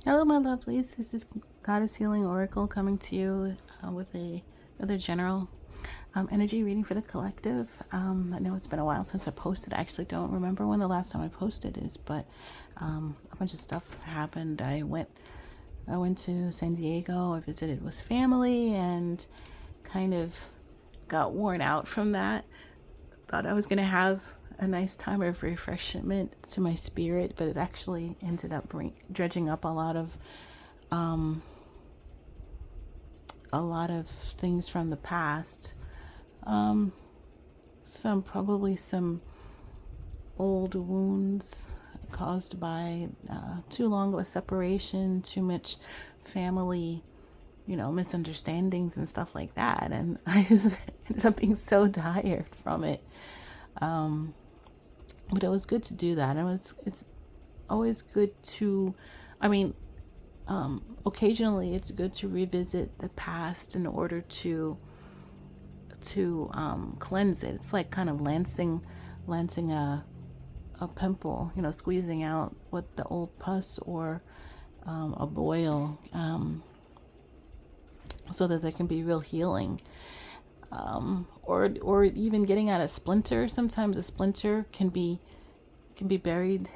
Hello, my lovelies. This is Goddess Healing Oracle coming to you with another general energy reading for the collective. I know it's been a while since I posted. I actually don't remember when the last time I posted is, but a bunch of stuff happened. I went to San Diego. I visited with family and kind of got worn out from that. Thought I was going to have a nice time of refreshment to my spirit, but it actually ended up dredging up a lot of things from the past. Probably some old wounds caused by too long of a separation, too much family, misunderstandings and stuff like that. And I just ended up being so tired from it. But it was good to do that. It's always good to, I mean, occasionally it's good to revisit the past in order to cleanse it. It's like kind of lancing a pimple, squeezing out what the old pus or a boil, so that there can be real healing. Or even getting out a splinter. Sometimes a splinter can be buried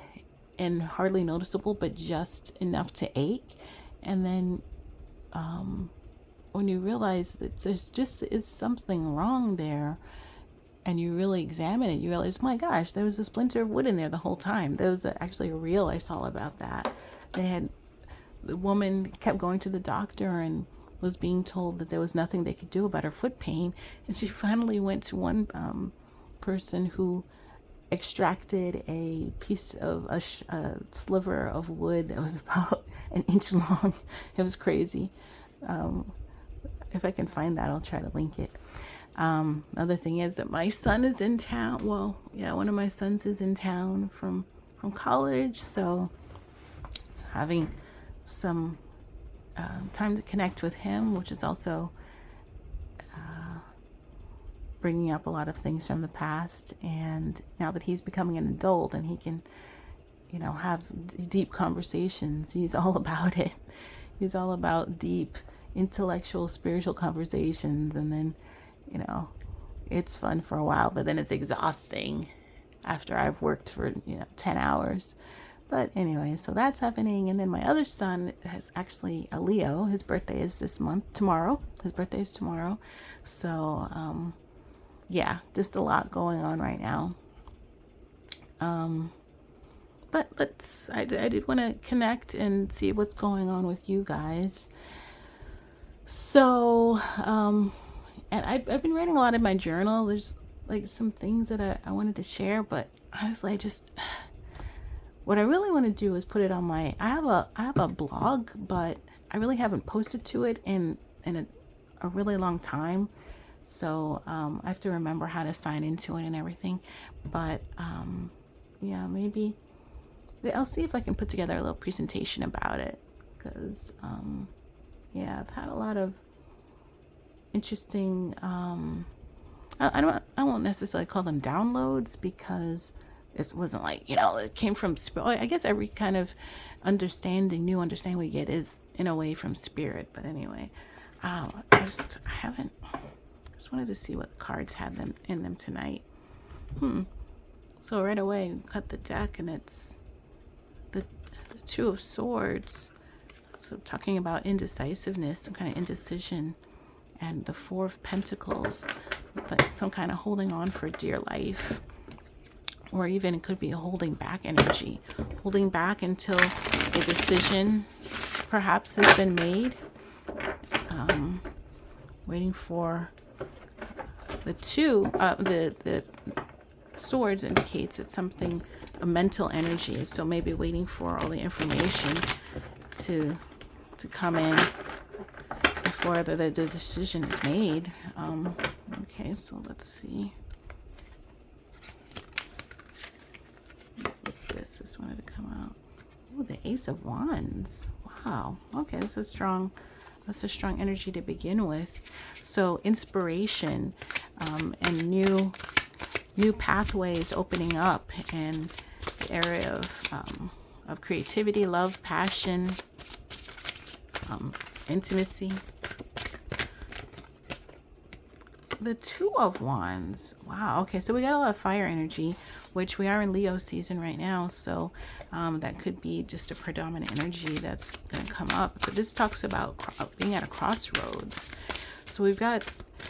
and hardly noticeable, but just enough to ache. And then when you realize that there's just is something wrong there, and you really examine it, you realize, my gosh, there was a splinter of wood in there the whole time. There was actually a reel I saw about that. The woman kept going to the doctor and was being told that there was nothing they could do about her foot pain, and she finally went to one person who extracted a piece of a sliver of wood that was about an inch long. It was crazy. If I can find that, I'll try to link it. Another thing is that my son is in town. Well, yeah, one of my sons is in town from college, so having some time to connect with him, which is also bringing up a lot of things from the past. And now that he's becoming an adult and he can, have deep conversations, he's all about it. He's all about deep intellectual, spiritual conversations. And then, it's fun for a while, but then it's exhausting after I've worked for, 10 hours. But anyway, so that's happening. And then my other son has actually a Leo. His birthday is tomorrow. His birthday is tomorrow. So, yeah, just a lot going on right now. But I did want to connect and see what's going on with you guys. So, and I've been writing a lot in my journal. There's like some things that I wanted to share, but honestly, what I really want to do is put it on I have a blog, but I really haven't posted to it in a really long time. So I have to remember how to sign into it and everything. But yeah, maybe I'll see if I can put together a little presentation about it, because yeah, I've had a lot of interesting I won't necessarily call them downloads, because it wasn't like, it came from spirit. I guess every kind of new understanding we get is in a way from spirit. But anyway, I haven't, just wanted to see what the cards had in them tonight. So right away, cut the deck, and it's the Two of Swords. So talking about indecisiveness, some kind of indecision, and the Four of Pentacles, like some kind of holding on for dear life. Or even it could be a holding back energy, holding back until a decision perhaps has been made. Waiting for the swords indicates it's something, a mental energy. So maybe waiting for all the information to come in before the decision is made. Okay, so let's see. This wanted to come out. Oh, the Ace of Wands. Wow. Okay, that's a strong energy to begin with. So inspiration, and new pathways opening up, and the area of creativity, love, passion, intimacy. The Two of Wands. Wow. Okay, so we got a lot of fire energy, which we are in Leo season right now. So that could be just a predominant energy that's going to come up. But this talks about being at a crossroads. So we've got,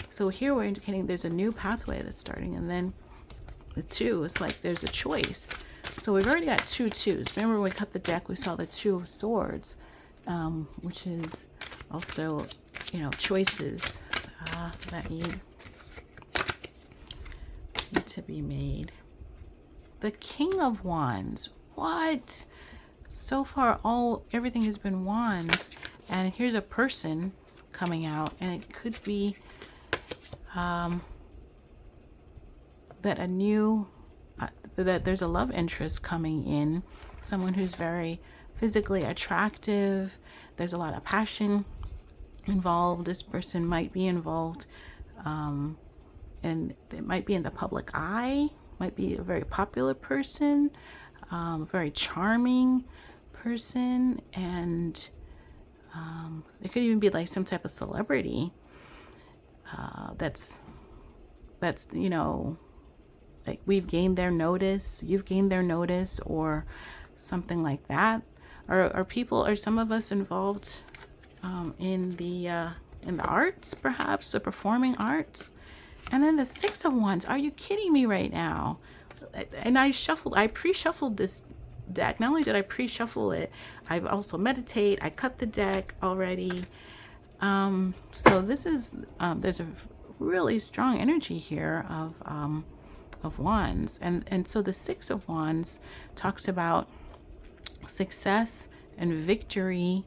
so here we're indicating there's a new pathway that's starting. And then the two is like there's a choice. So we've already got two twos. Remember when we cut the deck, we saw the Two of Swords, which is also, you know, choices that need to be made. The King of Wands. What? So far, everything has been wands, and here's a person coming out, and it could be that there's a love interest coming in, someone who's very physically attractive. There's a lot of passion involved. This person might be involved, and it might be in the public eye, might be a very popular person, very charming person, and it could even be like some type of celebrity that's you know, like we've gained their notice, you've gained their notice, or something like that. Are some of us involved in the arts, perhaps the performing arts? And then the Six of Wands. Are you kidding me right now? And I pre-shuffled this deck. Not only did I pre-shuffle it, I've also meditate. I cut the deck already. So this is there's a really strong energy here of wands, and so the Six of Wands talks about success and victory,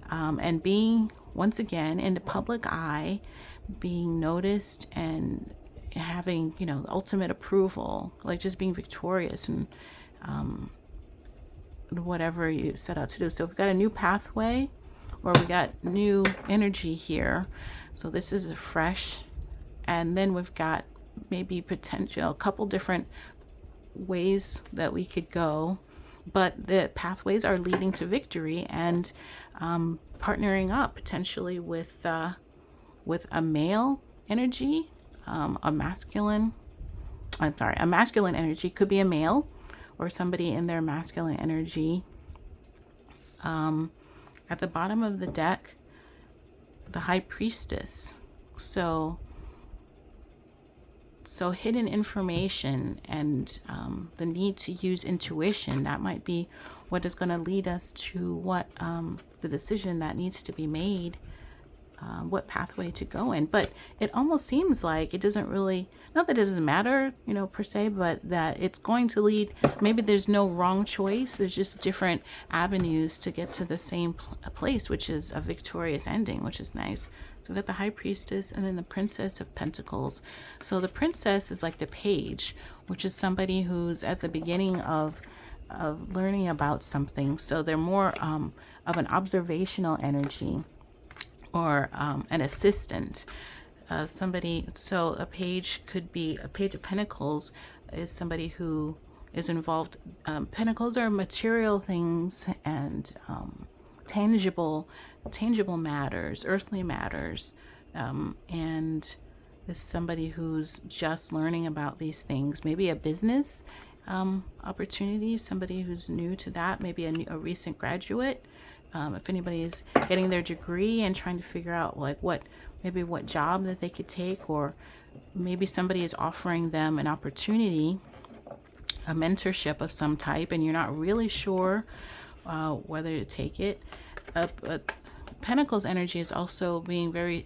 and being once again in the public eye, being noticed and having, you know, the ultimate approval, like just being victorious and whatever you set out to do. So we've got a new pathway, or we got new energy here. So this is a fresh, and then we've got maybe potential, a couple different ways that we could go, but the pathways are leading to victory and partnering up potentially with a male energy, a masculine energy, could be a male or somebody in their masculine energy. At the bottom of the deck, the High Priestess. So hidden information and the need to use intuition, that might be what is going to lead us to what the decision that needs to be made, what pathway to go in. But it almost seems like it doesn't really, not that it doesn't matter, you know, per se, but that it's going to lead, maybe there's no wrong choice, there's just different avenues to get to the same place, which is a victorious ending, which is nice. So we've got the High Priestess and then the Princess of Pentacles. So the Princess is like the page, which is somebody who's at the beginning of learning about something. So they're more of an observational energy, or an assistant. Somebody, so a page could be, a Page of Pentacles is somebody who is involved. Pentacles are material things and tangible matters, earthly matters, and this is somebody who's just learning about these things. Maybe a business opportunity, somebody who's new to that, maybe a recent graduate. If anybody is getting their degree and trying to figure out like what job that they could take, or maybe somebody is offering them an opportunity, a mentorship of some type, and you're not really sure whether to take it. Pentacles energy is also being very,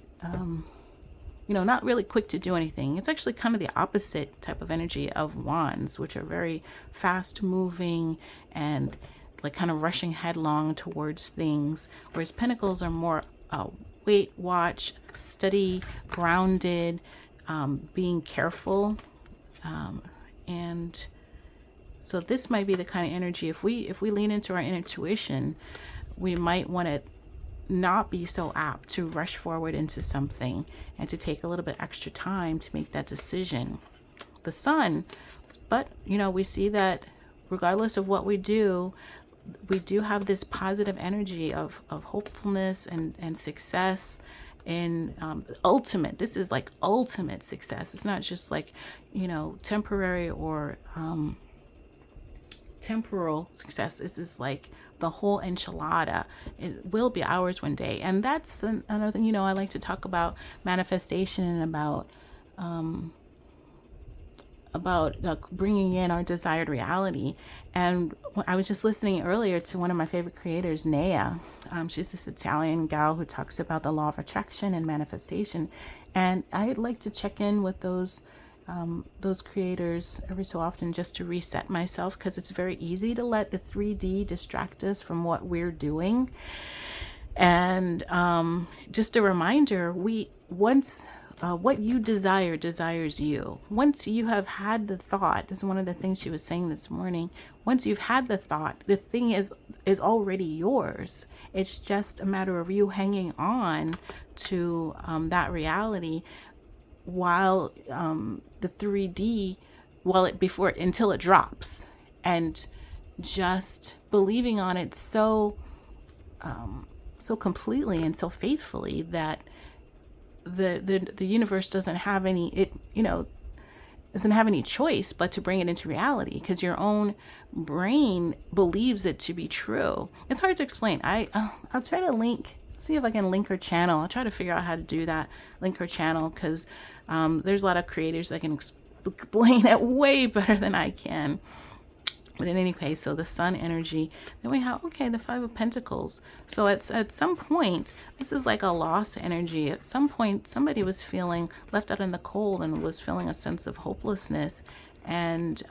not really quick to do anything. It's actually kind of the opposite type of energy of Wands, which are very fast moving and like kind of rushing headlong towards things, whereas Pentacles are more wait, watch, study, grounded, being careful, and so this might be the kind of energy, if we lean into our intuition, we might want to not be so apt to rush forward into something and to take a little bit extra time to make that decision. The Sun, but we see that regardless of what we do, we do have this positive energy of hopefulness and success. And ultimate, this is like ultimate success. It's not just like, temporary or temporal success. This is like the whole enchilada. It will be ours one day. And that's another thing, I like to talk about manifestation and about bringing in our desired reality. And I was just listening earlier to one of my favorite creators, Naya. She's this Italian gal who talks about the law of attraction and manifestation. And I'd like to check in with those creators every so often just to reset myself, because it's very easy to let the 3D distract us from what we're doing. And just a reminder, what you desire desires you. Once you have had the thought, this is one of the things she was saying this morning, once you've had the thought, the thing is already yours. It's just a matter of you hanging on to that reality while the 3D, until it drops, and just believing on it so completely and so faithfully that the universe doesn't have any choice but to bring it into reality, because your own brain believes it to be true. It's hard to explain. I'll try to see if I can link her channel. I'll try to figure out how to do that, link her channel, because there's a lot of creators that can explain it way better than I can. But in any case, so the sun energy, then we have, the Five of Pentacles. So at some point, this is like a loss energy. At some point, somebody was feeling left out in the cold and was feeling a sense of hopelessness. And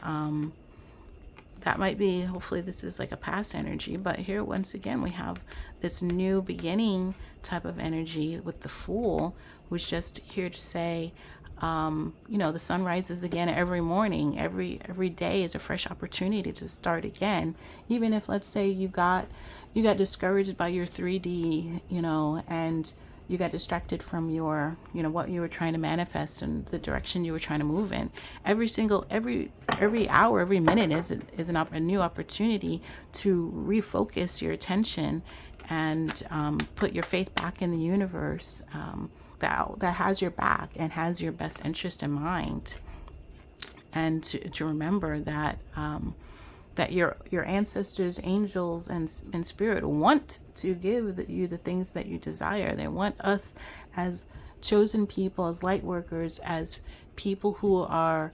that might be, hopefully this is like a past energy. But here, once again, we have this new beginning type of energy with the Fool, who's just here to say, the sun rises again every morning. Every day is a fresh opportunity to start again. Even if, let's say, you got discouraged by your 3D, and you got distracted from your, what you were trying to manifest and the direction you were trying to move in. Every hour, every minute is a new opportunity to refocus your attention and put your faith back in the universe. That has your back and has your best interest in mind, and to remember that that your ancestors, angels, and spirit want to give you the things that you desire. They want us as chosen people, as light workers, as people who are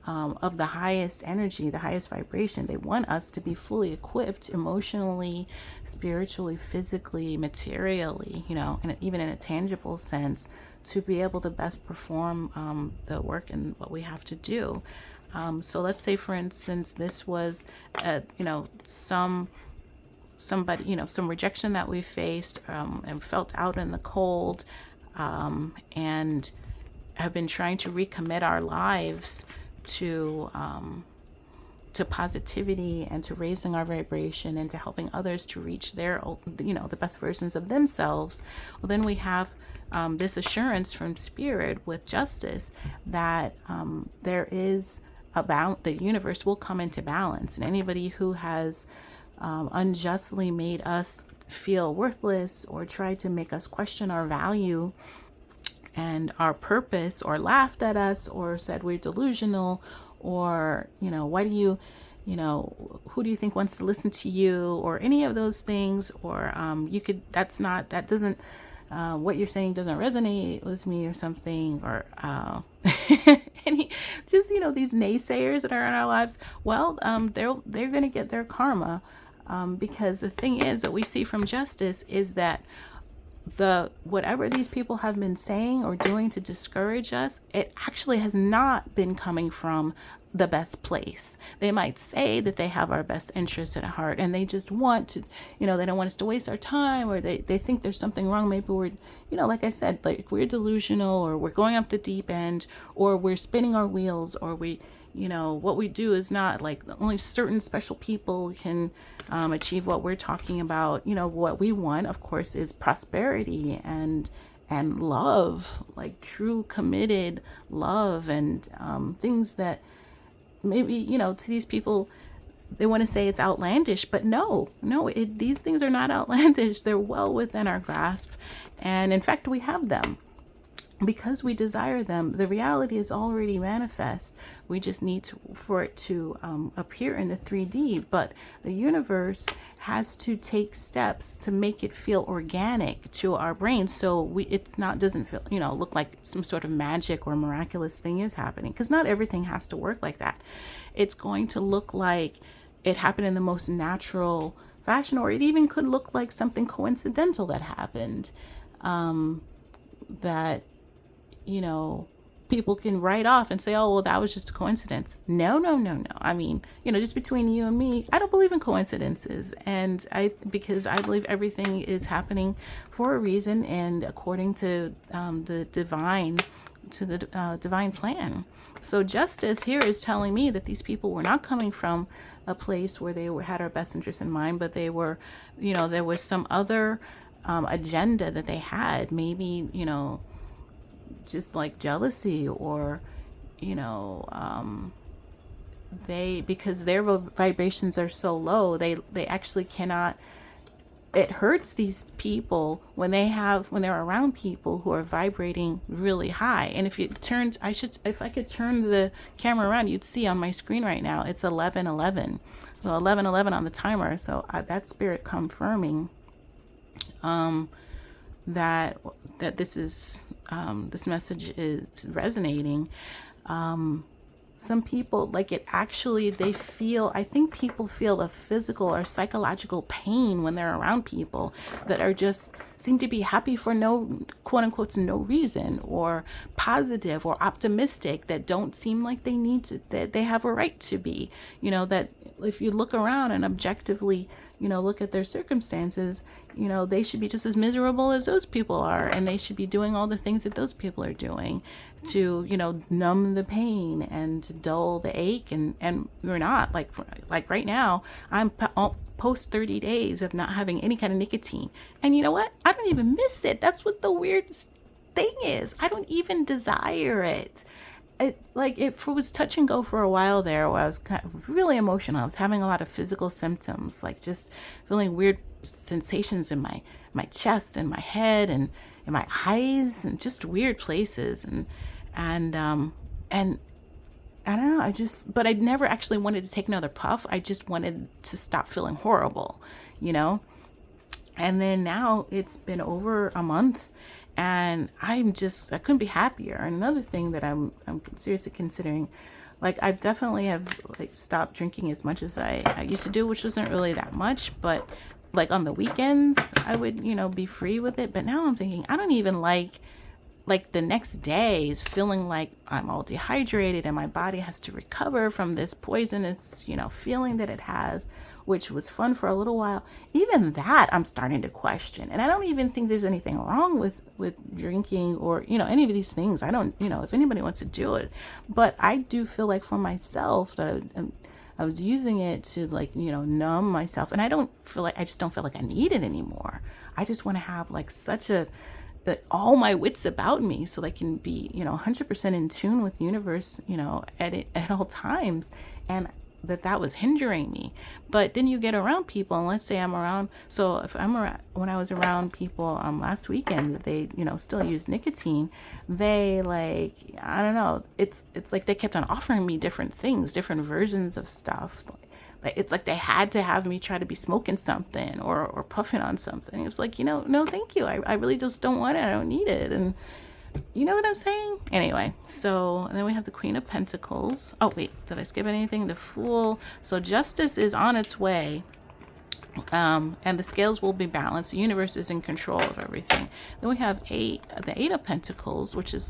of the highest energy, the highest vibration. They want us to be fully equipped emotionally, spiritually, physically, materially, and even in a tangible sense, to be able to best perform the work and what we have to do. So let's say, for instance, this was, some rejection that we faced and felt out in the cold, and have been trying to recommit our lives to positivity and to raising our vibration and to helping others to reach their, the best versions of themselves. Well, then we have this assurance from Spirit with Justice that there is the universe will come into balance, and anybody who has unjustly made us feel worthless or tried to make us question our value and our purpose, or laughed at us, or said we're delusional, or why do you who do you think wants to listen to you, or any of those things, or what you're saying doesn't resonate with me, or something, or these naysayers that are in our lives. Well, they're going to get their karma, because the thing is that we see from Justice is that whatever these people have been saying or doing to discourage us, it actually has not been coming from the best place. They might say that they have our best interest at heart, and they just want to, they don't want us to waste our time, or they think there's something wrong. Maybe we're, like I said, like we're delusional, or we're going off the deep end, or we're spinning our wheels, or what we do is not like only certain special people can achieve what we're talking about. What we want, of course, is prosperity and love, like true committed love, and things that maybe, to these people, they want to say it's outlandish, but no, these things are not outlandish. They're well within our grasp. And in fact, we have them because we desire them. The reality is already manifest. We just need for it to appear in the 3D. But the universe has to take steps to make it feel organic to our brain, so it's not doesn't feel look like some sort of magic or miraculous thing is happening, because not everything has to work like that. It's going to look like it happened in the most natural fashion, or it even could look like something coincidental that happened, that people can write off and say, oh, well, that was just a coincidence. No. I mean, just between you and me, I don't believe in coincidences. And because I believe everything is happening for a reason and according to the divine plan. So justice here is telling me that these people were not coming from a place where they had our best interests in mind, but they were, there was some other agenda that they had. Maybe, just like jealousy, or because their vibrations are so low, they actually cannot. It hurts these people when they're around people who are vibrating really high. And if I could turn the camera around, you'd see on my screen right now it's 11:11, so 11:11 on the timer. So that spirit confirming that this is this message is resonating. Some people, like, it actually, I think people feel a physical or psychological pain when they're around people that are just seem to be happy for no, quote unquote, no reason, or positive or optimistic, that don't seem like they need to, that they have a right to be, that if you look around and objectively, look at their circumstances, they should be just as miserable as those people are, and they should be doing all the things that those people are doing to, numb the pain and to dull the ache. And we're not, like right now, I'm post 30 days of not having any kind of nicotine. And you know what? I don't even miss it. That's what the weirdest thing is. I don't even desire it. It was touch and go for a while there, where I was kind of really emotional. I was having a lot of physical symptoms, like just feeling weird sensations in my chest and my head and in my eyes, and just weird places. And I don't know, but I never actually wanted to take another puff. I just wanted to stop feeling horrible, And then now it's been over a month, and I couldn't be happier. And another thing that I'm seriously considering, I definitely have stopped drinking as much as I used to do, which wasn't really that much, but on the weekends I would, be free with it. But now I'm thinking, I don't even like the next day is feeling like I'm all dehydrated and my body has to recover from this poisonous, feeling that it has, which was fun for a little while. Even that I'm starting to question. And I don't even think there's anything wrong with drinking or, any of these things. I don't, if anybody wants to do it. But I do feel like for myself that I was using it to numb myself. And I just don't feel like I need it anymore. I just want to have all my wits about me, so they can be 100% in tune with the universe at all times. And that was hindering me. But then you get around people, and let's say I'm around, so if I'm around, when I was around people last weekend, they still use nicotine, they I don't know, it's like they kept on offering me different things, different versions of stuff. It's like they had to have me try to be smoking something or puffing on something. It was like, no, thank you. I really just don't want it. I don't need it. And you know what I'm saying? Anyway, and then we have the Queen of Pentacles. Oh, wait, did I skip anything? The Fool. So justice is on its way. And the scales will be balanced. The universe is in control of everything. Then we have the Eight of Pentacles, which is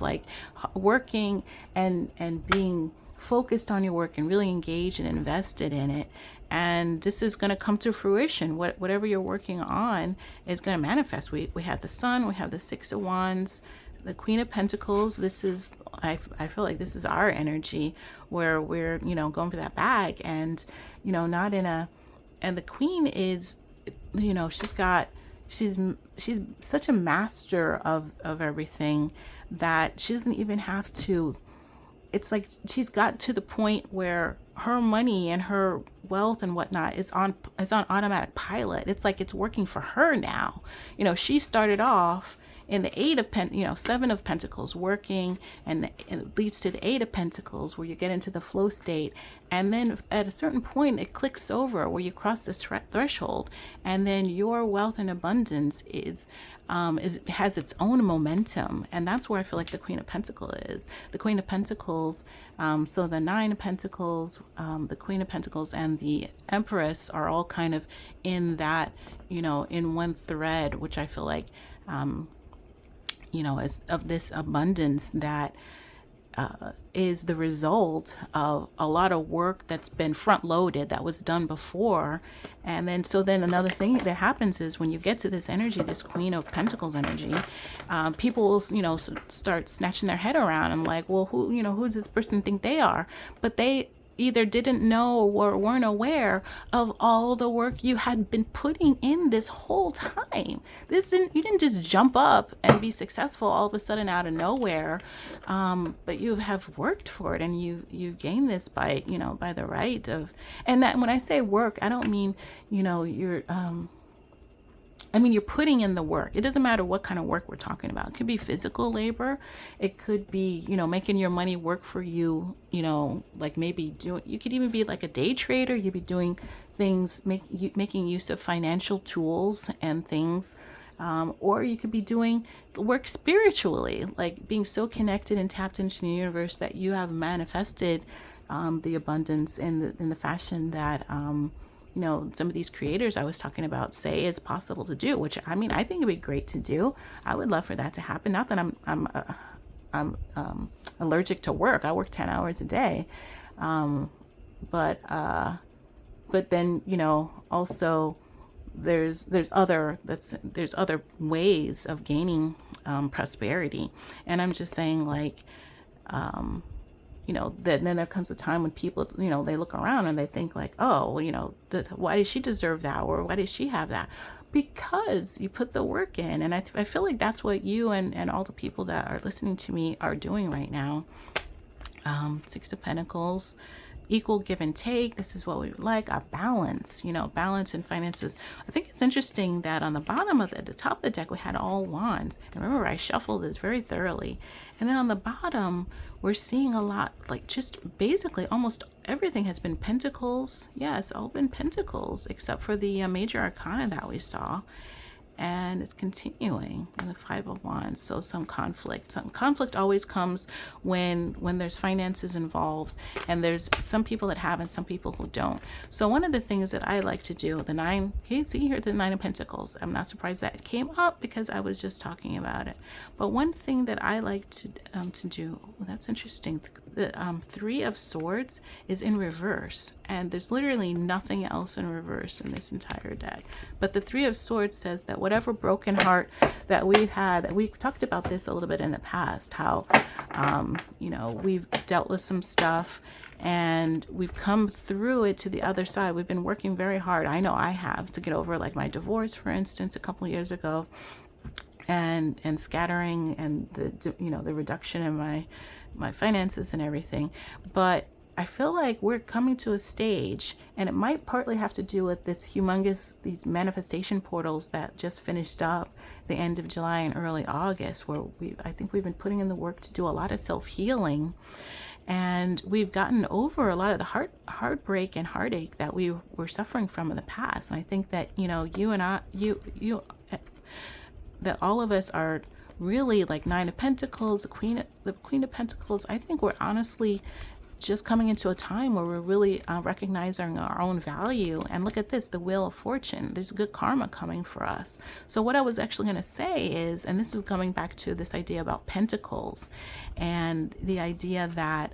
working and being focused on your work and really engaged and invested in it. And this is going to come to fruition. Whatever you're working on is going to manifest. We have the Sun, we have the Six of Wands, the Queen of Pentacles. This is, I feel like this is our energy, where we're, going for that bag, and, not in a, and the Queen is, she's such a master of everything that she doesn't even have to it's like she's got to the point where her money and her wealth and whatnot is on automatic pilot. It's like it's working for her now. She started off in the seven of pentacles working, and it leads to the eight of pentacles where you get into the flow state, and then at a certain point it clicks over where you cross this threshold, and then your wealth and abundance has its own momentum. And that's where I feel like the Queen of Pentacles is. The Queen of Pentacles, so the Nine of Pentacles, the Queen of Pentacles, and the Empress are all kind of in that, in one thread, which I feel like, as of this abundance that is the result of a lot of work that's been front loaded, that was done before. And then another thing that happens is when you get to this energy, this Queen of Pentacles energy, people will, start snatching their head around and like, well, who does this person think they are? But they either didn't know or weren't aware of all the work you had been putting in this whole time. You didn't just jump up and be successful all of a sudden out of nowhere, but you have worked for it, and you gained this by the right of. And that, when I say work, I don't mean you're putting in the work. It doesn't matter what kind of work we're talking about. It could be physical labor. It could be, making your money work for you, like maybe you could even be like a day trader. You'd be doing things, making use of financial tools and things. Or you could be doing work spiritually, like being so connected and tapped into the universe that you have manifested the abundance in the fashion that some of these creators I was talking about say it's possible to do, which I think it'd be great to do. I would love for that to happen. Not that I'm allergic to work. I work 10 hours a day. But then, also there's other ways of gaining prosperity. And I'm just saying, like, then there comes a time when people, they look around and they think like, oh, why does she deserve that? Or why does she have that? Because you put the work in. And I feel like that's what you and all the people that are listening to me are doing right now. Six of Pentacles, equal give and take. This is what we would like, a balance, balance in finances. I think it's interesting that on the bottom of the top of the deck, we had all wands. And remember, I shuffled this very thoroughly. And then on the bottom, we're seeing a lot, like just basically almost everything has been pentacles. Yeah, it's all been pentacles, except for the major arcana that we saw. And it's continuing in the Five of Wands. So some conflict always comes when there's finances involved, and there's some people that have and some people who don't. So one of the things that I like to do, the Nine of Pentacles, I'm not surprised that it came up because I was just talking about it. But one thing that I like to do, that's interesting. The Three of Swords is in reverse, and there's literally nothing else in reverse in this entire deck. But the Three of Swords says that whatever broken heart that we've had, we've talked about this a little bit in the past, how we've dealt with some stuff and we've come through it to the other side. We've been working very hard. I know I have, to get over like my divorce, for instance, a couple of years ago, and scattering and the reduction in my finances and everything. But I feel like we're coming to a stage, and it might partly have to do with these manifestation portals that just finished up the end of July and early August, where I think we've been putting in the work to do a lot of self-healing, and we've gotten over a lot of the heartbreak and heartache that we were suffering from in the past. And I think that that all of us are really like Nine of Pentacles, the Queen of Pentacles. I think we're honestly just coming into a time where we're really recognizing our own value. And look at this, the Wheel of Fortune. There's good karma coming for us. So what I was actually going to say is, and this is coming back to this idea about pentacles and the idea that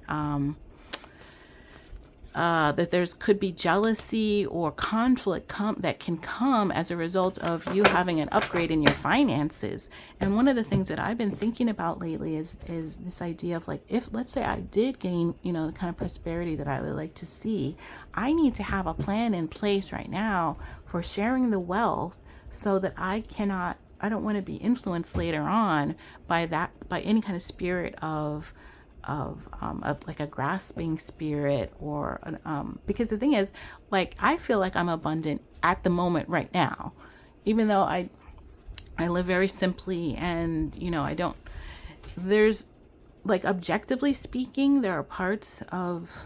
that could be jealousy or conflict that can come as a result of you having an upgrade in your finances. And one of the things that I've been thinking about lately is this idea of like, if let's say I did gain, the kind of prosperity that I would like to see, I need to have a plan in place right now for sharing the wealth so that I don't want to be influenced later on by any kind of spirit of like a grasping spirit, or because the thing is, like, I feel like I'm abundant at the moment right now, even though I live very simply, and I don't, there's, like, objectively speaking, there are parts of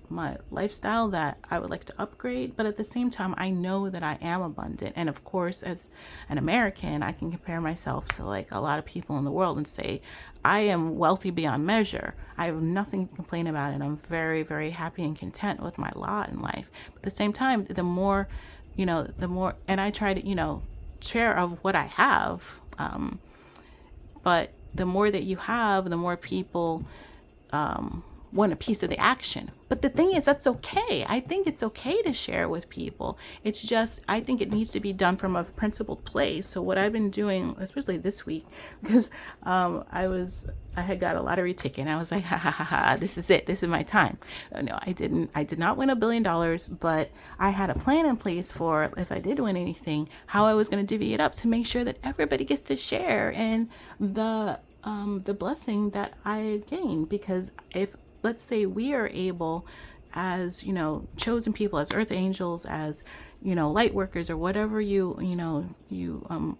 my lifestyle that I would like to upgrade, but at the same time, I know that I am abundant. And of course, as an American, I can compare myself to like a lot of people in the world and say, I am wealthy beyond measure. I have nothing to complain about, and I'm very, very happy and content with my lot in life. But at the same time, the more, and I try to, share of what I have. But the more that you have, the more people want a piece of the action. But the thing is, that's okay. I think it's okay to share with people. It's just, I think it needs to be done from a principled place. So what I've been doing, especially this week, because I had got a lottery ticket, and I was like, ha ha ha ha, this is it. This is my time. No, I did not win $1 billion, but I had a plan in place for, if I did win anything, how I was going to divvy it up to make sure that everybody gets to share in the blessing that I gained. Because if, let's say, we are able, as chosen people, as earth angels, as light workers, or whatever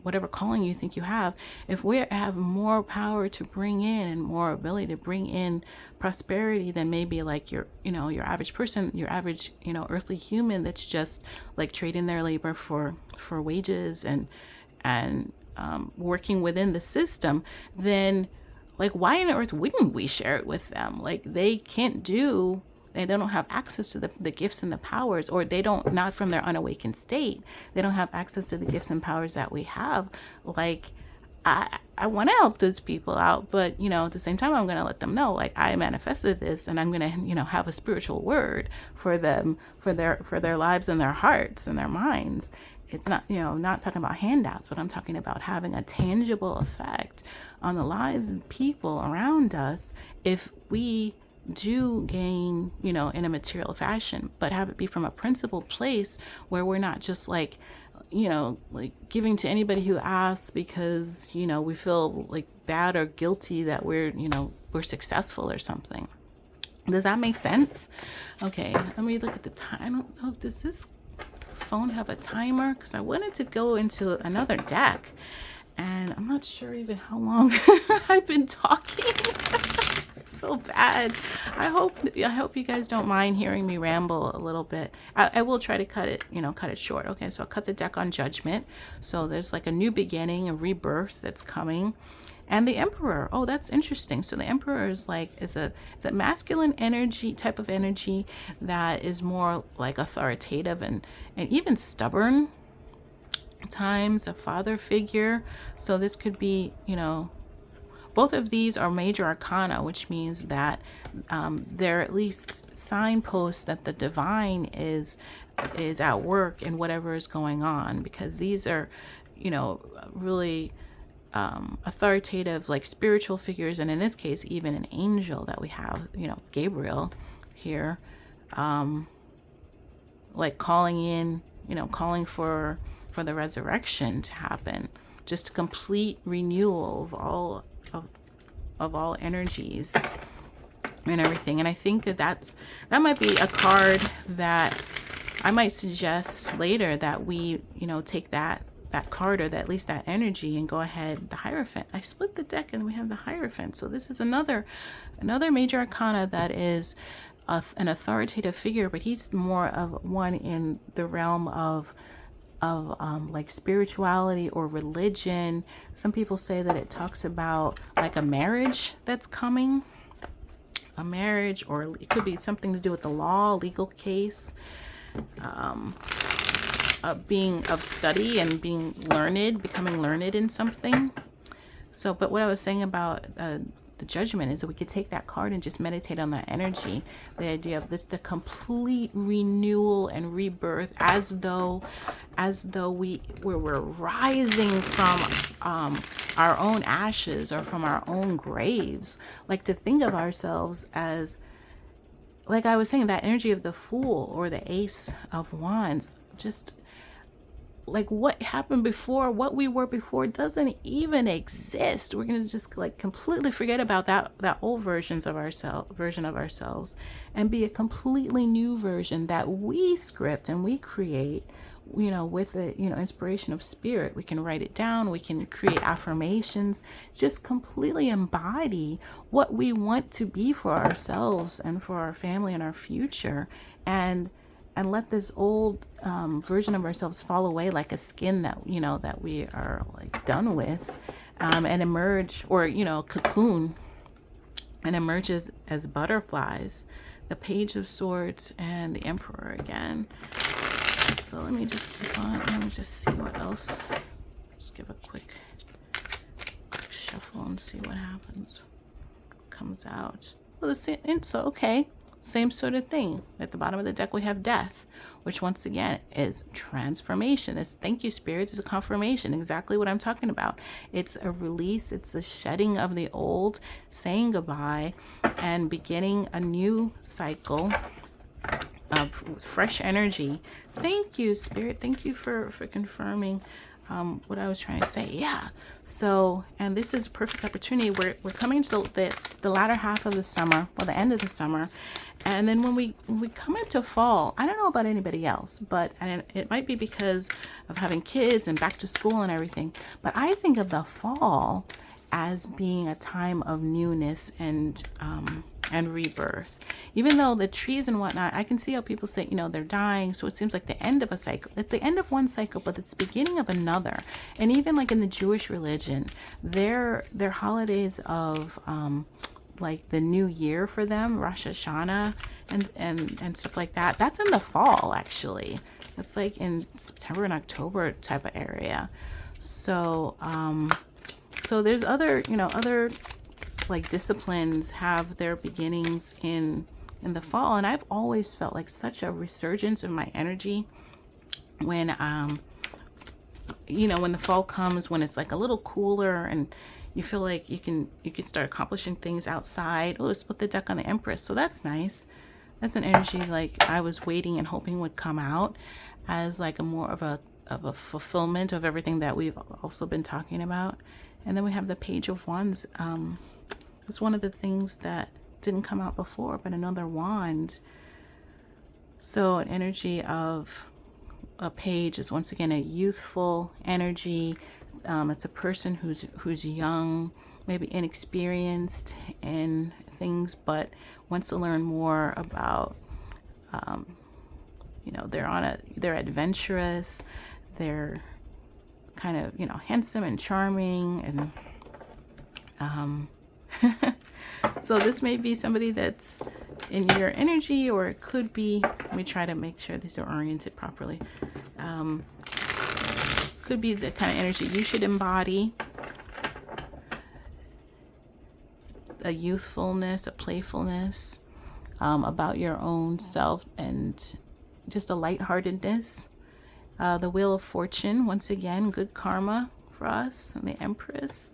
whatever calling you think you have, if we have more power to bring in, and more ability to bring in prosperity than maybe like your average person, your average earthly human, that's just like trading their labor for wages and working within the system, then like, why on earth wouldn't we share it with them? Like, they don't have access to the gifts and the powers, or they don't, not from their unawakened state, they don't have access to the gifts and powers that we have. Like, I want to help those people out, but at the same time, I'm going to let them know, like, I manifested this, and I'm going to have a spiritual word for them, for their lives and their hearts and their minds. It's not, not talking about handouts, but I'm talking about having a tangible effect on the lives of people around us if we do gain, in a material fashion, but have it be from a principled place where we're not just like, like giving to anybody who asks because, we feel like bad or guilty that we're successful or something. Does that make sense? Okay, let me look at the time. I don't know, does this phone have a timer? Because I wanted to go into another deck, and I'm not sure even how long I've been talking. I feel bad. I hope you guys don't mind hearing me ramble a little bit. I will try to cut it short. Okay, so I'll cut the deck on Judgment. So there's like a new beginning, a rebirth that's coming. And the Emperor. Oh, that's interesting. So the Emperor is a masculine energy, type of energy that is more like authoritative and even stubborn times, a father figure. So this could be, both of these are major arcana, which means that they're at least signposts that the divine is at work in whatever is going on, because these are, really authoritative, like spiritual figures, and in this case even an angel that we have, Gabriel here, like calling in, calling for the resurrection to happen, just a complete renewal of all energies and everything. And I think that might be a card that I might suggest later, that we take that card, or that at least that energy, and go ahead. The Hierophant. I split the deck and we have the Hierophant. So this is another major arcana that is an authoritative figure, but he's more of one in the realm of like spirituality or religion. Some people say that it talks about like a marriage that's coming, a marriage, or it could be something to do with the law, legal case. Being of study and being learned, becoming learned in something. So, but what I was saying about the Judgment is that we could take that card and just meditate on that energy. The idea of this, the complete renewal and rebirth, as though we're rising from our own ashes, or from our own graves. Like, to think of ourselves as, like I was saying, that energy of the Fool or the Ace of Wands, just like what happened before, what we were before doesn't even exist. We're going to just like completely forget about that old version of ourselves, and be a completely new version that we script and we create, with the, inspiration of spirit. We can write it down, we can create affirmations, just completely embody what we want to be for ourselves and for our family and our future, and let this old version of ourselves fall away like a skin that that we are like done with, and emerge, or cocoon, and emerges as butterflies. The Page of Swords and the Emperor again. So let me just keep on. Let me just see what else. Just give a quick shuffle and see what happens. Comes out. Well, so okay. Same sort of thing. At the bottom of the deck, we have Death, which once again is transformation. It's, thank you, Spirit. It's a confirmation. Exactly what I'm talking about. It's a release. It's the shedding of the old, saying goodbye, and beginning a new cycle of fresh energy. Thank you, Spirit. Thank you for confirming what I was trying to say. Yeah. So, and this is a perfect opportunity. We're coming to the latter half of the summer, or the end of the summer. And then when we come into fall, I don't know about anybody else, but and it might be because of having kids and back to school and everything, but I think of the fall as being a time of newness and rebirth. Even though the trees and whatnot, I can see how people say, they're dying. So it seems like the end of a cycle. It's the end of one cycle, but it's the beginning of another. And even like in the Jewish religion, their holidays of like the new year for them, Rosh Hashanah and stuff like that, that's in the fall actually. It's like in September and October type of area. So so there's other other like disciplines have their beginnings in the fall, and I've always felt like such a resurgence of my energy when when the fall comes, when it's like a little cooler and you feel like you can start accomplishing things outside. Oh, split the deck on the Empress, so that's nice. That's an energy like I was waiting and hoping would come out as like a more of a fulfillment of everything that we've also been talking about. And then we have the Page of Wands. It's one of the things that didn't come out before, but another wand. So an energy of a page is once again a youthful energy. It's a person who's young, maybe inexperienced in things, but wants to learn more about, they're adventurous, they're kind of, handsome and charming, and so this may be somebody that's in your energy, or it could be, let me try to make sure these are oriented properly. Could be the kind of energy you should embody. A youthfulness, a playfulness about your own self, and just a lightheartedness. The Wheel of Fortune, once again, good karma for us, and the Empress.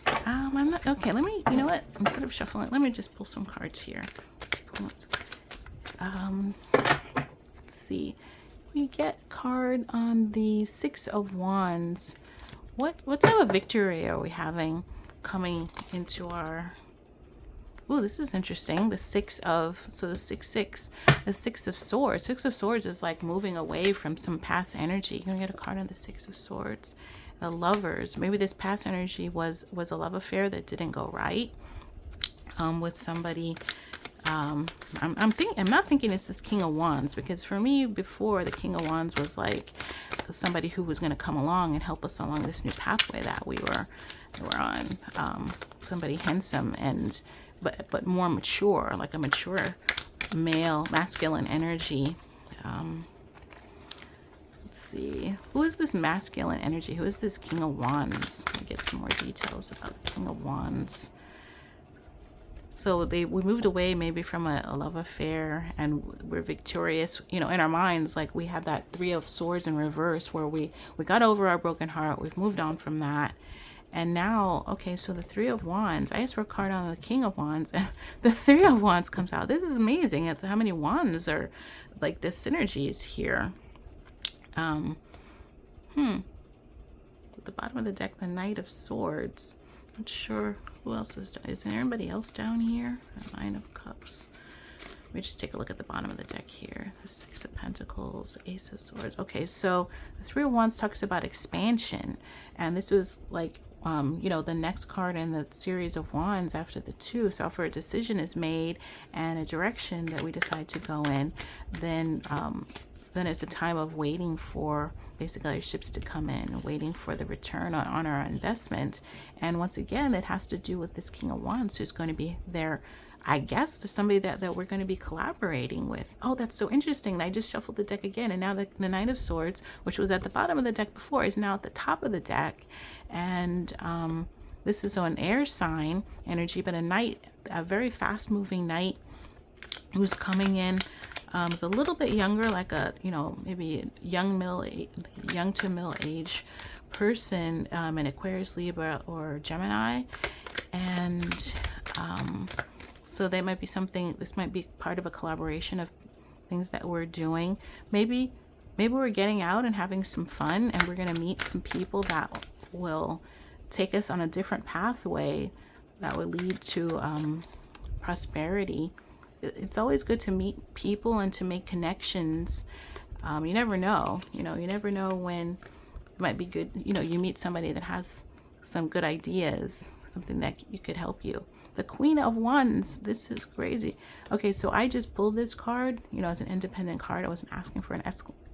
I'm not, okay, let me, you know what, instead of shuffling, let me just pull some cards here. Let's see. We get card on the Six of Wands. What type of victory are we having coming into our... Ooh, this is interesting. The Six of Swords. Six of Swords is like moving away from some past energy. You're gonna get a card on the Six of Swords. The Lovers. Maybe this past energy was a love affair that didn't go right with somebody. I'm not thinking it's this King of Wands, because for me before, the King of Wands was like somebody who was going to come along and help us along this new pathway that we were on. Somebody handsome and but more mature, like a mature male, masculine energy. Let's see, who is this masculine energy? Who is this King of Wands? Let me get some more details about King of Wands. So we moved away maybe from a love affair, and we're victorious, in our minds. Like we had that Three of Swords in reverse, where we got over our broken heart. We've moved on from that. And now, okay, so the Three of Wands, I asked for a card on the King of Wands, and the Three of Wands comes out. This is amazing at how many wands are, like, this synergy is here. At the bottom of the deck, the Knight of Swords. Not sure who else is there anybody else down here? The Nine of Cups. Let me just take a look at the bottom of the deck here. The Six of Pentacles, Ace of Swords. Okay, so the Three of Wands talks about expansion, and this was like you know, the next card in the series of wands after the two. So if a decision is made and a direction that we decide to go in, then it's a time of waiting for basically our ships to come in, waiting for the return on our investment. And once again, it has to do with this King of Wands, who's going to be there. I guess there's somebody that we're going to be collaborating with. Oh, that's so interesting. I just shuffled the deck again, and now the Nine of Swords, which was at the bottom of the deck before, is now at the top of the deck. And this is an air sign energy, but a knight, a very fast moving knight who's coming in. Is a little bit younger, like a, you know, maybe young to middle age person, in Aquarius, Libra, or Gemini. And so they might be something, this might be part of a collaboration of things that we're doing. Maybe we're getting out and having some fun, and we're going to meet some people that will take us on a different pathway that would lead to prosperity. It's always good to meet people and to make connections. You never know, you never know when it might be good. You meet somebody that has some good ideas, something that could help you. The Queen of Wands, this is crazy. Okay, so I just pulled this card, as an independent card. I wasn't asking for an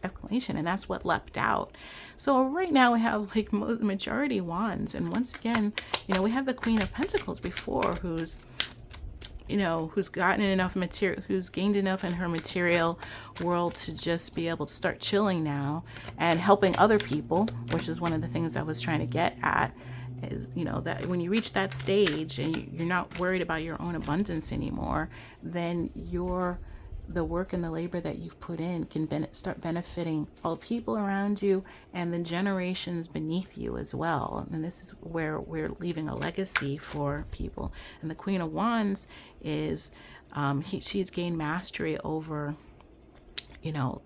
explanation, and that's what leapt out. So right now we have like majority wands, and once again, we have the Queen of Pentacles before, who's gotten enough material, who's gained enough in her material world to just be able to start chilling now and helping other people, which is one of the things I was trying to get at. Is that when you reach that stage and you're not worried about your own abundance anymore, then the work and the labor that you've put in can start benefiting all people around you and the generations beneath you as well. And this is where we're leaving a legacy for people. And the Queen of Wands is she's gained mastery over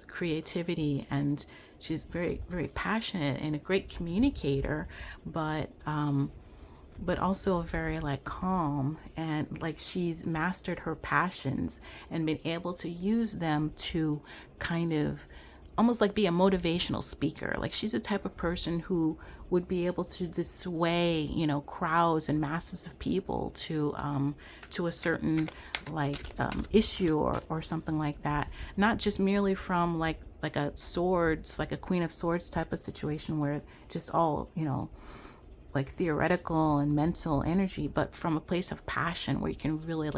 creativity, and she's very, very passionate and a great communicator, but also very calm, and she's mastered her passions and been able to use them to kind of almost be a motivational speaker. She's the type of person who would be able to dissuade, crowds and masses of people to a certain issue or something like that. Not just merely from like a swords, like a Queen of Swords type of situation where just all, theoretical and mental energy, but from a place of passion where you can really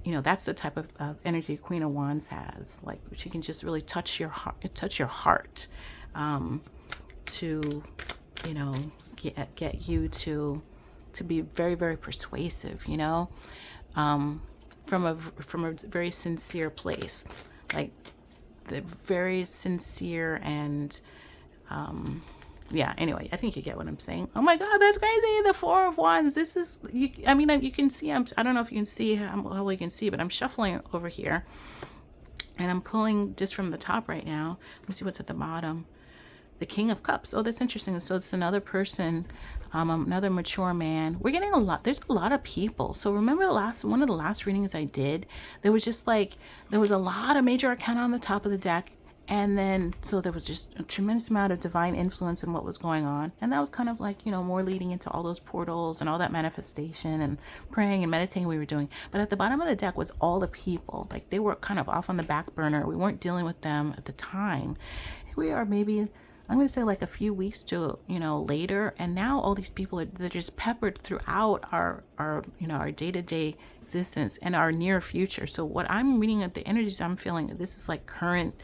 that's the type of energy Queen of Wands has. She can just really touch your heart, to get you to be very, very persuasive, from a very sincere place, the very sincere and yeah, anyway, I think you get what I'm saying. Oh my God, that's crazy. The Four of Wands. This is, you can see, I don't know if you can see how well you can see, but I'm shuffling over here and I'm pulling just from the top right now. Let me see what's at the bottom. The King of Cups. Oh, that's interesting. So it's another person, another mature man. We're getting there's a lot of people. So remember one of the last readings I did, there was just there was a lot of major arcana on the top of the deck. And then, so there was just a tremendous amount of divine influence in what was going on. And that was kind of more leading into all those portals and all that manifestation and praying and meditating we were doing. But at the bottom of the deck was all the people. They were kind of off on the back burner. We weren't dealing with them at the time. We are maybe, I'm going to say a few weeks to, later. And now all these people they're just peppered throughout our day-to-day existence and our near future. So what I'm reading at the energies I'm feeling, this is current,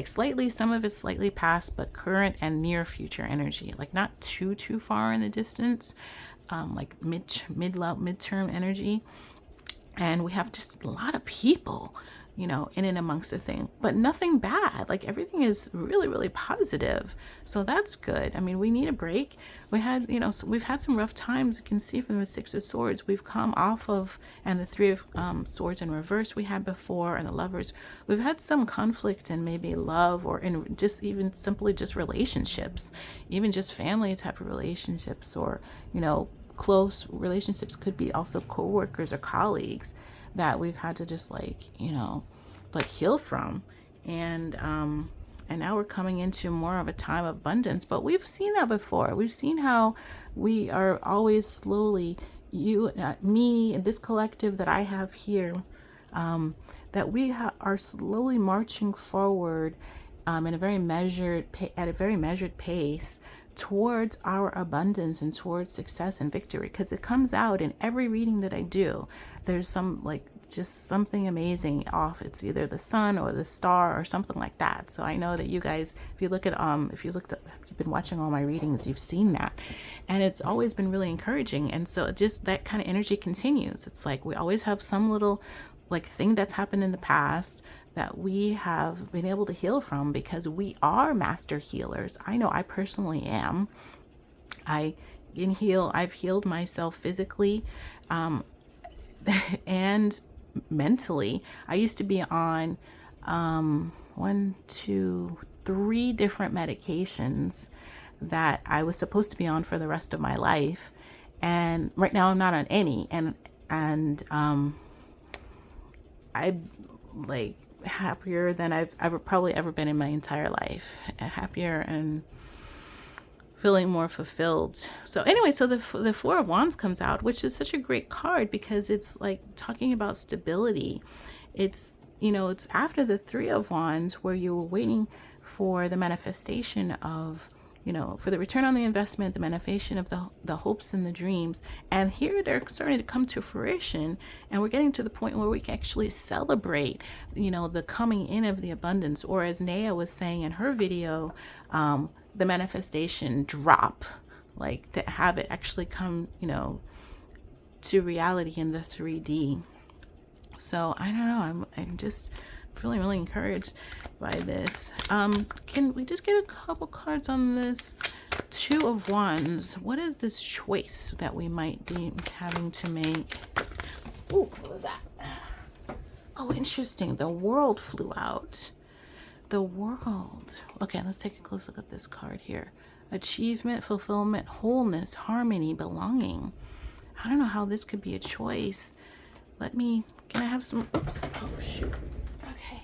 slightly, some of it's slightly past, but current and near future energy, not too far in the distance, midterm energy. And we have just a lot of people, you know, in and amongst the thing, but nothing bad. Like everything is really, really positive. So that's good. I mean, we need a break. We had, you know, so we've had some rough times. You can see from the Six of Swords, we've come off of, and the Three of Swords in reverse we had before, and the Lovers. We've had some conflict in maybe love, or in just even simply just relationships, even just family type of relationships, or, you know, close relationships. Could be also co-workers or colleagues that we've had to just like, you know, like heal from. And now we're coming into more of a time of abundance. But we've seen that before. We've seen how we are always slowly, you, me, and this collective that I have here, that we are slowly marching forward in a very measured, at a very measured pace towards our abundance and towards success and victory, because it comes out in every reading that I do. There's some like just something amazing off. It's either the sun or the star or something like that. So I know that you guys, if you look at if you've been watching all my readings, you've seen that, and it's always been really encouraging. And so just that kind of energy continues. It's like we always have some little like thing that's happened in the past that we have been able to heal from, because we are master healers. I know I personally am. I've healed myself physically and mentally. I used to be on 1, 2, 3 different medications that I was supposed to be on for the rest of my life, and right now I'm not on any. And I like happier than I've probably ever been in my entire life. Happier and feeling more fulfilled. So anyway, so the Four of Wands comes out, which is such a great card because it's like talking about stability. It's, you know, it's after the Three of Wands where you were waiting for the manifestation of, you know, for the return on the investment, the manifestation of the hopes and the dreams. And here they're starting to come to fruition, and we're getting to the point where we can actually celebrate, you know, the coming in of the abundance, or as Naya was saying in her video, the manifestation drop, like to have it actually come, you know, to reality in the 3D. So I don't know, I'm just feeling really encouraged by this. Can we just get a couple cards on this Two of Wands? What is this choice that we might be having to make? Ooh, what was that? Oh, interesting. The World flew out. The World. Okay, let's take a close look at this card here. Achievement, fulfillment, wholeness, harmony, belonging. I don't know how this could be a choice. Can I have some, oops, oh shoot. Okay.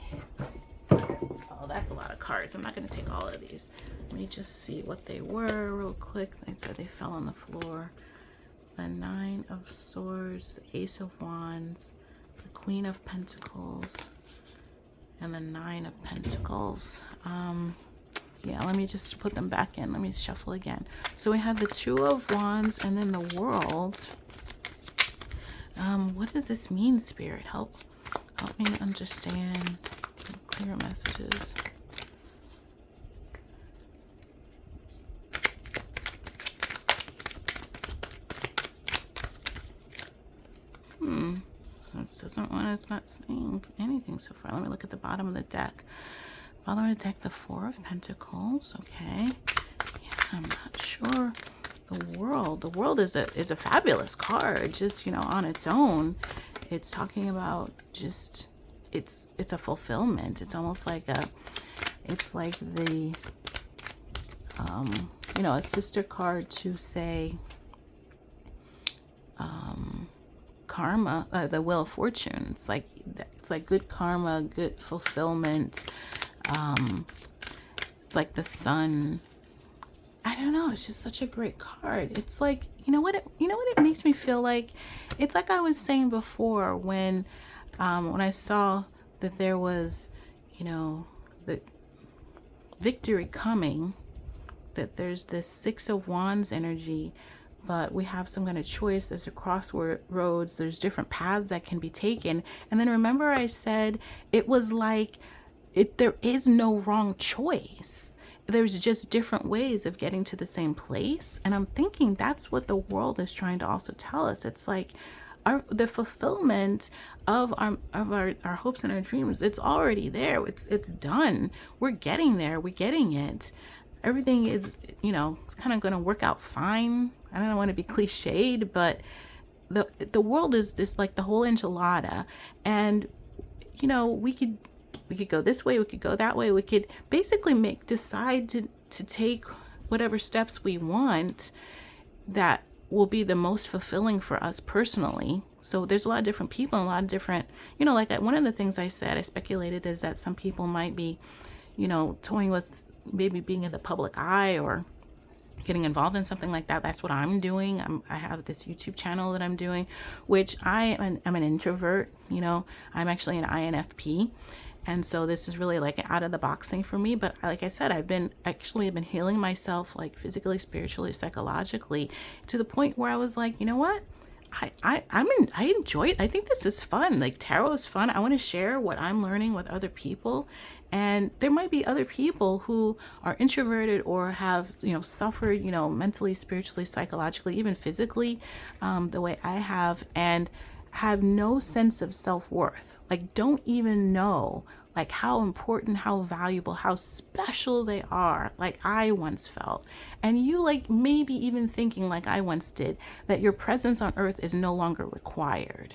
Oh, that's a lot of cards. I'm not going to take all of these. Let me just see what they were real quick. So they fell on the floor. The Nine of Swords, the Ace of Wands, the Queen of Pentacles, and the Nine of Pentacles. Yeah, let me just put them back in. Let me shuffle again. So we have the Two of Wands and then the World. What does this mean, Spirit? Help me understand. Clear messages. So it doesn't want. It's not saying anything so far. Let me look at the bottom of the deck. Bottom of the deck, the Four of Pentacles. Okay. Yeah, I'm not sure. The World. The World is a fabulous card. Just, you know, on its own, it's talking about just it's a fulfillment. It's almost like it's like the you know, a sister card to say karma, the Wheel of Fortune. It's like good karma, good fulfillment. It's like the sun. I don't know. It's just such a great card. It's like, you know what it makes me feel like? It's like I was saying before when I saw that there was, you know, the victory coming, that there's this Six of Wands energy, but we have some kind of choice. There's a crossroads. There's different paths that can be taken. And then remember I said it was like there is no wrong choice. There's just different ways of getting to the same place. And I'm thinking that's what the World is trying to also tell us. It's like the fulfillment of our hopes and our dreams, it's already there. It's done. We're getting there. We're getting it. Everything is, it's kind of going to work out fine. I don't want to be cliched, but the world is this, like the whole enchilada, and we could go this way, we could go that way, we could basically decide to take whatever steps we want that will be the most fulfilling for us personally. So there's a lot of different people and a lot of different, like one of the things I speculated is that some people might be, toying with maybe being in the public eye or getting involved in something like that. That's what I'm doing. I have this YouTube channel that I'm doing, which I'm an introvert, I'm actually an INFP. And so this is really like an out of the box thing for me. But like I said, I've been healing myself, like physically, spiritually, psychologically, to the point where I was like, you know what? I enjoy it. I think this is fun. Like tarot is fun. I want to share what I'm learning with other people. And there might be other people who are introverted or have, suffered, mentally, spiritually, psychologically, even physically, the way I have, and have no sense of self-worth. Like don't even know like how important, how valuable, how special they are, like I once felt. And you like maybe even thinking like I once did, that your presence on earth is no longer required.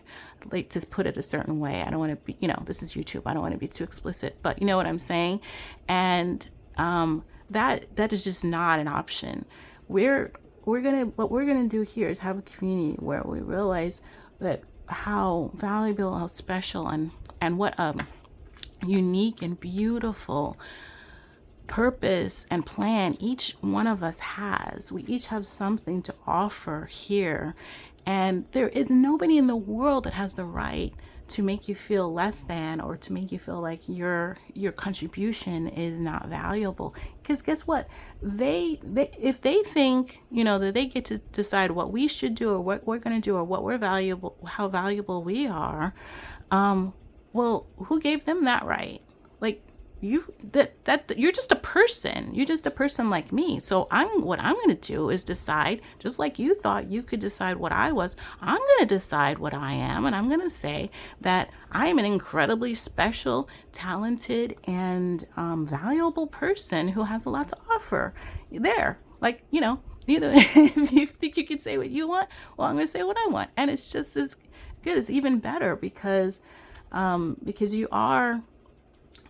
Like to put it a certain way. I don't want to be, this is YouTube. I don't want to be too explicit, but you know what I'm saying? And that is just not an option. What we're gonna do here is have a community where we realize that how valuable, how special, and what unique and beautiful purpose and plan each one of us has. We each have something to offer here, and there is nobody in the world that has the right to make you feel less than, or to make you feel like your contribution is not valuable. Because guess what, they if they think that they get to decide what we should do or what we're going to do or what we're valuable, how valuable we are, well, who gave them that right? Like you're just a person. You're just a person like me. So what I'm going to do is decide, just like you thought you could decide what I was, I'm going to decide what I am. And I'm going to say that I am an incredibly special, talented, and valuable person who has a lot to offer. There, like, either if you think you can say what you want, well, I'm going to say what I want. And it's just as good. It's even better because you are,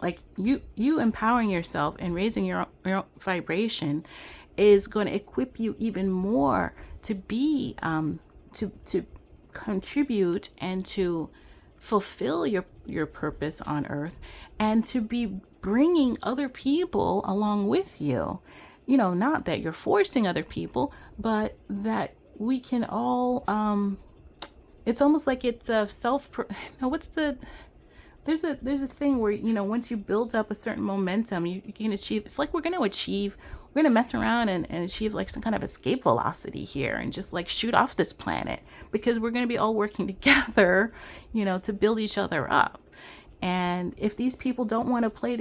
like, you empowering yourself and raising your own vibration is going to equip you even more to be to contribute and to fulfill your purpose on earth, and to be bringing other people along with you. Not that you're forcing other people, but that we can all it's almost like it's a there's a thing where, once you build up a certain momentum, you can achieve. It's like we're going to mess around and achieve like some kind of escape velocity here and just like shoot off this planet, because we're going to be all working together, to build each other up. And if these people don't want to play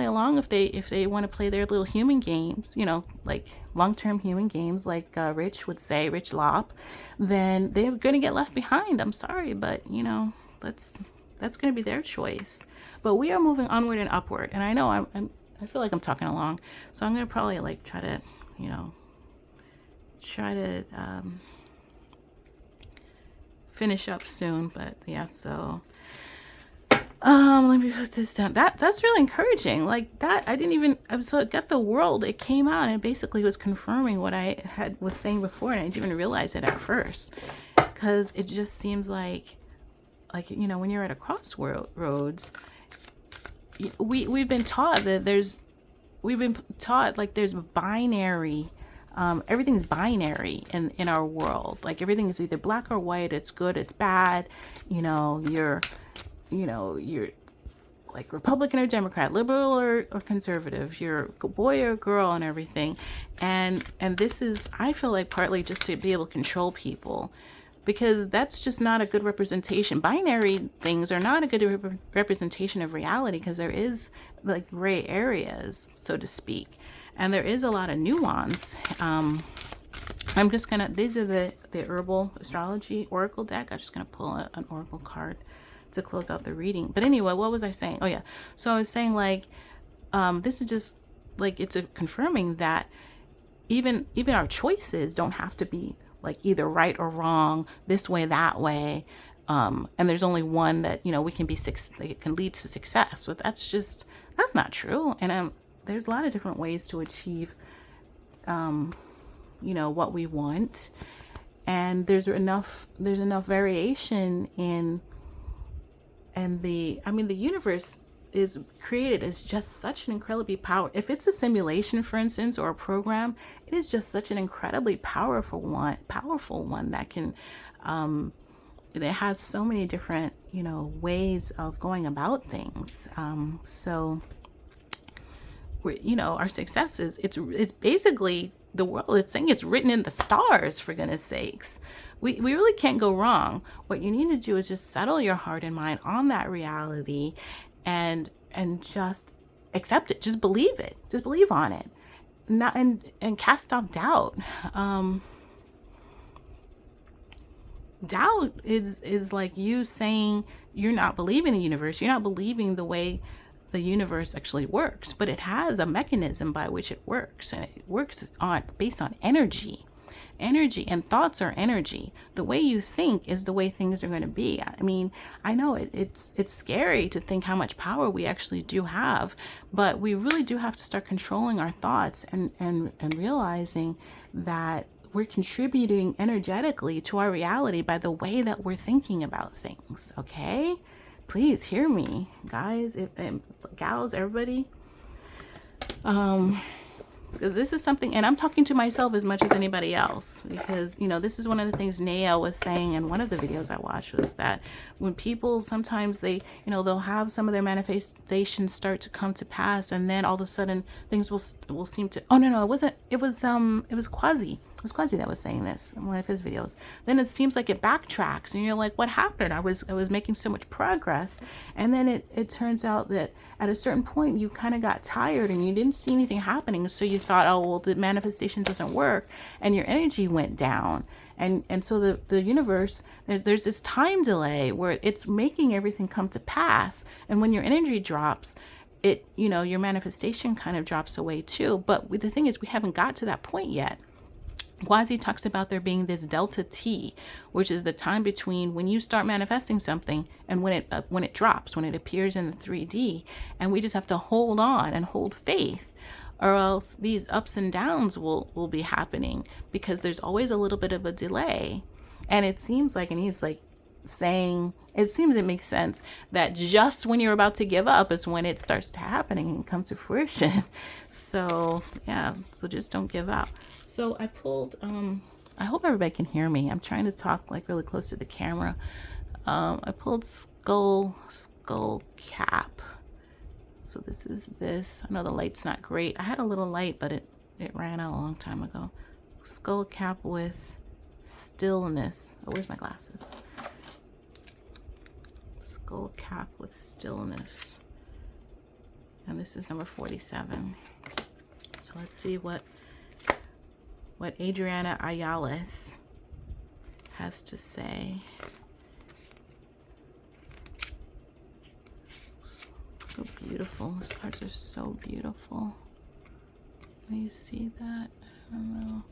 along, if they want to play their little human games, like long-term human games, like Rich would say, Rich Lop, then they're going to get left behind. I'm sorry, but that's going to be their choice. But we are moving onward and upward. And I know I feel like I'm talking along, so I'm going to probably like try to finish up soon. But yeah, so let me put this down. That's really encouraging. Like that, so it got the world, it came out and basically was confirming what I was saying before, and I didn't even realize it at first, because it just seems like when you're at a crossroads, we've been taught like there's binary, everything's binary in our world. Like everything is either black or white. It's good, it's bad. You're like Republican or Democrat, liberal or conservative, you're a boy or a girl and everything. And this is, I feel like, partly just to be able to control people, because that's just not a good representation. Binary things are not a good representation of reality, because there is like gray areas, so to speak, and there is a lot of nuance I'm just gonna, these are the herbal astrology oracle deck. I'm just gonna pull an oracle card to close out the reading. But anyway, what was I saying? Oh yeah, so I was saying like, this is just like, it's a confirming that even our choices don't have to be like either right or wrong, this way, that way. And there's only one that, you know, we can be it can lead to success, but that's not true. And there's a lot of different ways to achieve, you know, what we want. And there's enough variation in, and the universe is created as just such an incredibly if it's a simulation, for instance, or a program, it is just such an incredibly powerful one that can, it has so many different, you know, ways of going about things. So you know, our success is, it's basically, the world is saying it's written in the stars, for goodness sakes. We really can't go wrong. What you need to do is just settle your heart and mind on that reality, and just accept it. Just believe it. Just believe on it. Not and cast off doubt. Doubt is like you saying you're not believing the universe. You're not believing the way the universe actually works, but it has a mechanism by which it works, and it works based on energy. Energy and thoughts are energy. The way you think is the way things are going to be. I mean, I know it's scary to think how much power we actually do have, but we really do have to start controlling our thoughts and realizing that we're contributing energetically to our reality by the way that we're thinking about things. Okay? Please hear me, guys, and gals, everybody. Because this is something, and I'm talking to myself as much as anybody else, because, you know, this is one of the things Naya was saying in one of the videos I watched, was that when people, sometimes they, you know, they'll have some of their manifestations start to come to pass, and then all of a sudden things will seem to, oh no, it wasn't, it was Quasi. It was Quasi that was saying this in one of his videos. Then it seems like it backtracks, and you're like, what happened? I was making so much progress, and then it turns out that at a certain point you kind of got tired and you didn't see anything happening, so you thought, oh well, the manifestation doesn't work, and your energy went down. And so the universe, there's this time delay where it's making everything come to pass, and when your energy drops, it, you know, your manifestation kind of drops away too. But the thing is, we haven't got to that point yet. Quasi talks about there being this delta T, which is the time between when you start manifesting something and when it drops, when it appears in the 3D, and we just have to hold on and hold faith, or else these ups and downs will be happening, because there's always a little bit of a delay. And it seems like, and he's like saying, it makes sense that just when you're about to give up is when it starts to happening and comes to fruition. So yeah, so just don't give up. So I pulled, I hope everybody can hear me. I'm trying to talk like really close to the camera. I pulled skull cap. So this is this. I know the light's not great. I had a little light, but it ran out a long time ago. Skull cap with stillness. Oh, where's my glasses? Skull cap with stillness. And this is number 47. So let's see what Adriana Ayales has to say. So beautiful. These cards are so beautiful. Can you see that? I don't know.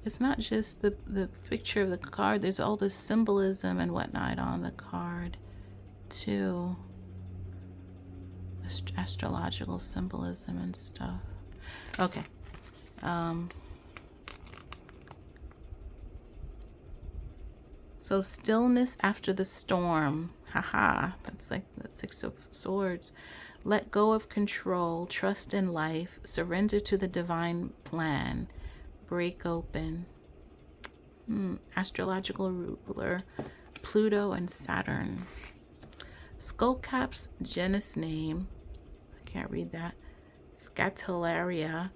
It's not just the picture of the card. There's all this symbolism and whatnot on the card too. Astrological symbolism and stuff. Okay. So stillness after the storm. Haha, that's like the 6 of Swords. Let go of control, trust in life, surrender to the divine plan, break open. Astrological ruler, Pluto and Saturn. Skullcap's genus name, I can't read that, Scatularia,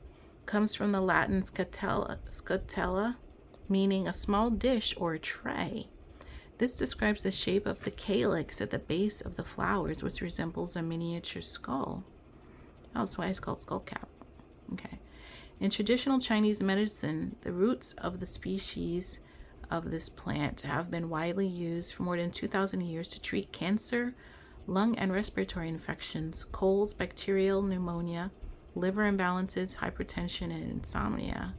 comes from the Latin scutella, meaning a small dish or a tray. This describes the shape of the calyx at the base of the flowers, which resembles a miniature skull. Oh, that's why it's called skullcap. Okay. In traditional Chinese medicine, the roots of the species of this plant have been widely used for more than 2,000 years to treat cancer, lung and respiratory infections, colds, bacterial pneumonia, liver imbalances, hypertension, and insomnia.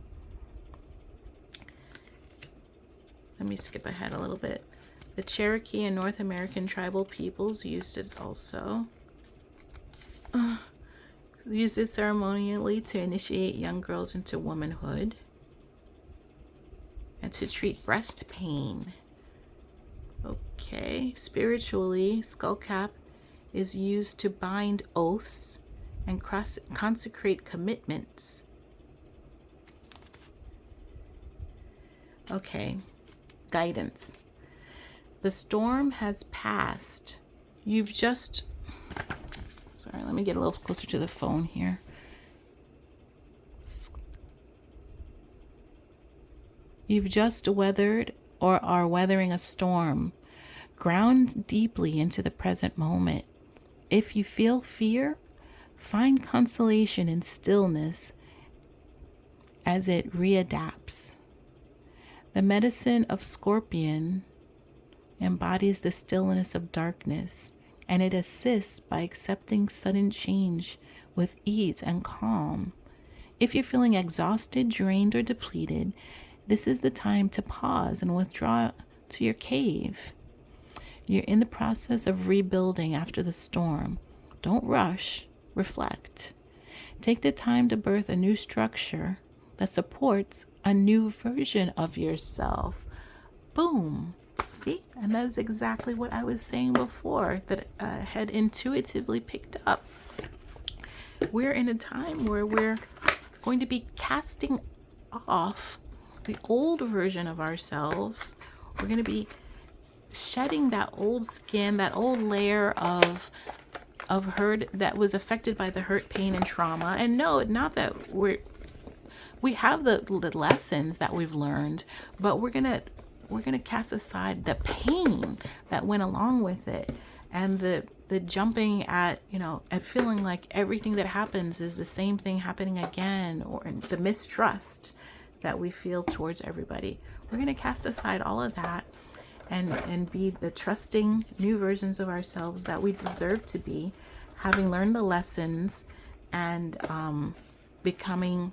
Let me skip ahead a little bit. The Cherokee and North American tribal peoples used it also. Used it ceremonially to initiate young girls into womanhood and to treat breast pain. Okay, spiritually, skullcap is used to bind oaths and consecrate commitments. Okay, guidance. The storm has passed. You've just... Sorry, let me get a little closer to the phone here. You've just weathered or are weathering a storm. Ground deeply into the present moment. If you feel fear, find consolation in stillness as it readapts. The medicine of Scorpion embodies the stillness of darkness, and it assists by accepting sudden change with ease and calm. If you're feeling exhausted, drained, or depleted, this is the time to pause and withdraw to your cave. You're in the process of rebuilding after the storm. Don't rush, reflect. Take the time to birth a new structure that supports a new version of yourself. Boom. See? And that is exactly what I was saying before that I had intuitively picked up. We're in a time where we're going to be casting off the old version of ourselves. We're going to be shedding that old skin, that old layer of hurt that was affected by the hurt, pain, and trauma. And no, not that we have the lessons that we've learned, but we're gonna cast aside the pain that went along with it, and the jumping at feeling like everything that happens is the same thing happening again, or the mistrust that we feel towards everybody. We're going to cast aside all of that and be the trusting new versions of ourselves that we deserve to be, having learned the lessons and becoming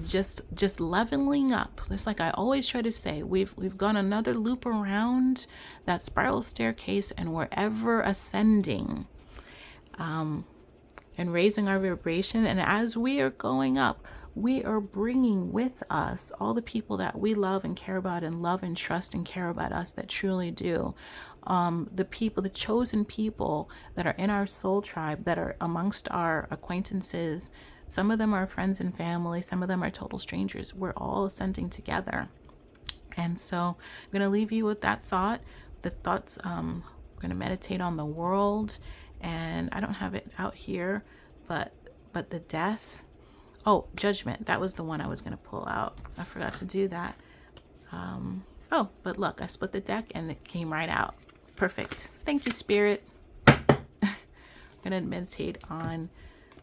just leveling up. It's like I always try to say, we've gone another loop around that spiral staircase, and we're ever ascending and raising our vibration. And as we are going up, we are bringing with us all the people that we love and care about, and love and trust and care about us, that truly do. The people, the chosen people that are in our soul tribe, that are amongst our acquaintances. Some of them are friends and family. Some of them are total strangers. We're all ascending together. And so I'm going to leave you with that thought. The thoughts, we're going to meditate on the world. And I don't have it out here, but the death. Oh, judgment. That was the one I was going to pull out. I forgot to do that. Oh, but look, I split the deck and it came right out. Perfect. Thank you, Spirit. I'm going to meditate on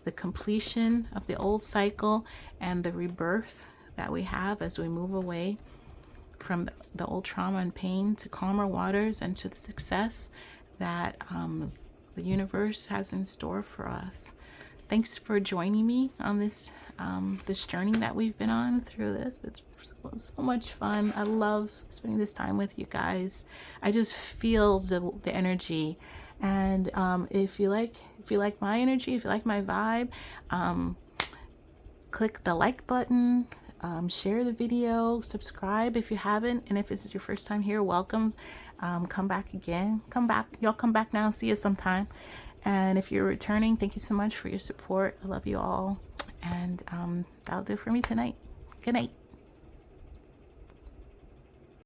the completion of the old cycle and the rebirth that we have as we move away from the old trauma and pain to calmer waters and to the success that the universe has in store for us. Thanks for joining me on this this journey that we've been on through this. It's so much fun. I love spending this time with you guys. I just feel the energy. And if you like my energy, if you like my vibe, click the like button, share the video, subscribe if you haven't, and if this is your first time here, welcome. Come back again. Y'all come back now. See you sometime. And if you're returning, thank you so much for your support. I love you all. And that'll do it for me tonight. Good night.